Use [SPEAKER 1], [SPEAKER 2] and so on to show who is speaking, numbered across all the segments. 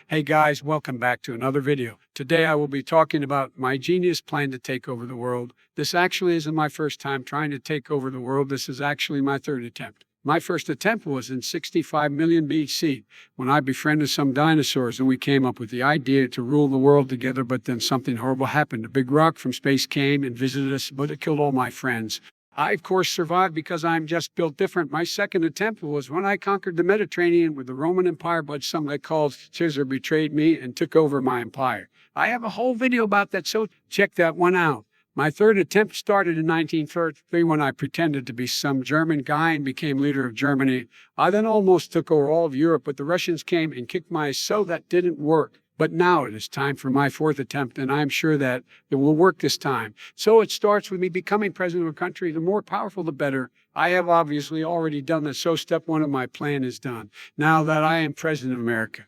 [SPEAKER 1] Hey guys, welcome back to another video. Today I will be talking about my genius plan to take over the world. This actually isn't my first time trying to take over the world. This is actually my third attempt. My first attempt was in 65 million BC when I befriended some dinosaurs and we came up with the idea to rule the world together, but then something horrible happened. A big rock from space came and visited us, but it killed all my friends. I, of course, survived because I'm just built different. My second attempt was when I conquered the Mediterranean with the Roman Empire, but some that called Caesar betrayed me and took over my empire. I have a whole video about that, so check that one out. My third attempt started in 1933 when I pretended to be some German guy and became leader of Germany. I then almost took over all of Europe, but the Russians came and kicked my ass, so that didn't work. But now it is time for my fourth attempt, and I'm sure that it will work this time. So it starts with me becoming president of a country. The more powerful, the better. I have obviously already done this, so step one of my plan is done. Now that I am president of America,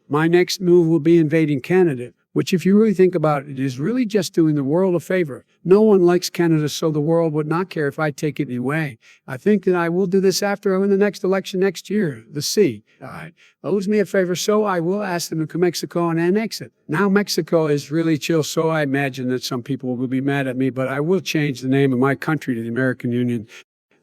[SPEAKER 1] my next move will be invading Canada, which, if you really think about it, is really just doing the world a favor. No one likes Canada, so the world would not care if I take it away. I think that I will do this after I win the next election next year. The sea owes me a favor, so I will ask them to come to Mexico and annex it. Now Mexico is really chill, so I imagine that some people will be mad at me, but I will change the name of my country to the American Union.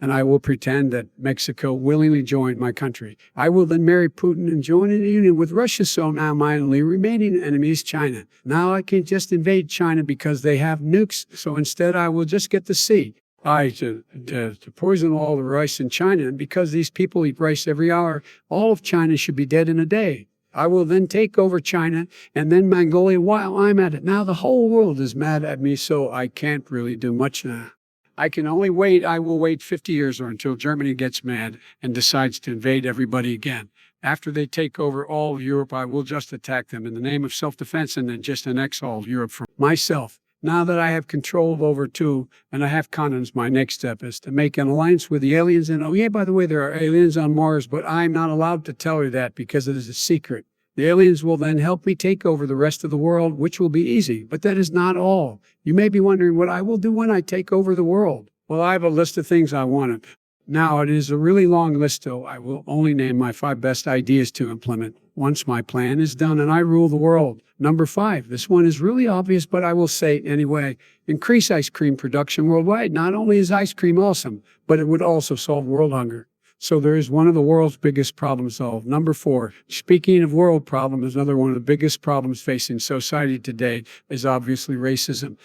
[SPEAKER 1] And I will pretend that Mexico willingly joined my country. I will then marry Putin and join in a union with Russia, so now my only remaining enemy is China. Now I can just invade China because they have nukes, so instead I will just get the sea. To poison all the rice in China, and because these people eat rice every hour, all of China should be dead in a day. I will then take over China and then Mongolia while I'm at it. Now the whole world is mad at me, so I can't really do much now. I can only wait. I will wait 50 years or until Germany gets mad and decides to invade everybody again. After they take over all of Europe, I will just attack them in the name of self-defense and then just annex all of Europe for myself. Now that I have control over two and I have continents, my next step is to make an alliance with the aliens. And oh yeah, by the way, there are aliens on Mars, but I'm not allowed to tell you that because it is a secret. The aliens will then help me take over the rest of the world, which will be easy. But that is not all. You may be wondering what I will do when I take over the world. Well, I have a list of things I want to. Now, it is a really long list, so I will only name my 5 best ideas to implement once my plan is done and I rule the world. Number 5, this one is really obvious, but I will say it anyway. Increase ice cream production worldwide. Not only is ice cream awesome, but it would also solve world hunger. So there is one of the world's biggest problems solved. Number 4, speaking of world problems, another one of the biggest problems facing society today is obviously racism.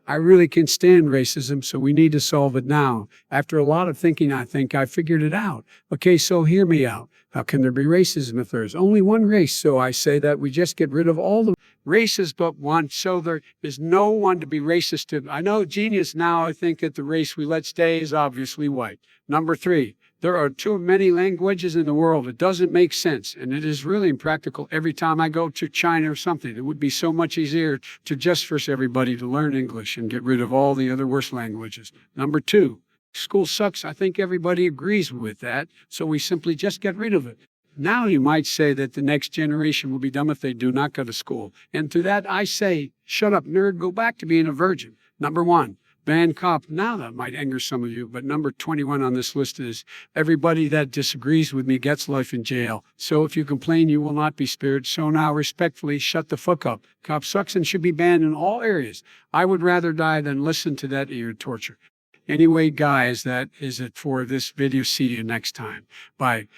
[SPEAKER 1] I really can't stand racism, so we need to solve it now. After a lot of thinking, I think I figured it out. Okay, so hear me out. How can there be racism if there's only one race? So I say that we just get rid of all the races but one, so there is no one to be racist to. I know genius now. I think that the race we let stay is obviously white. Number 3, there are too many languages in the world. It doesn't make sense, and it is really impractical. Every time I go to China or something, it would be so much easier to just force everybody to learn English and get rid of all the other worse languages. Number 2, school sucks. I think everybody agrees with that, so we simply just get rid of it. Now you might say that the next generation will be dumb if they do not go to school. And to that I say, shut up, nerd, go back to being a virgin. Number 1, ban cop. Now that might anger some of you, but number 21 on this list is everybody that disagrees with me gets life in jail. So if you complain, you will not be spared. So now respectfully, shut the fuck up. Cop sucks and should be banned in all areas. I would rather die than listen to that ear torture. Anyway, guys, that is it for this video. See you next time. Bye.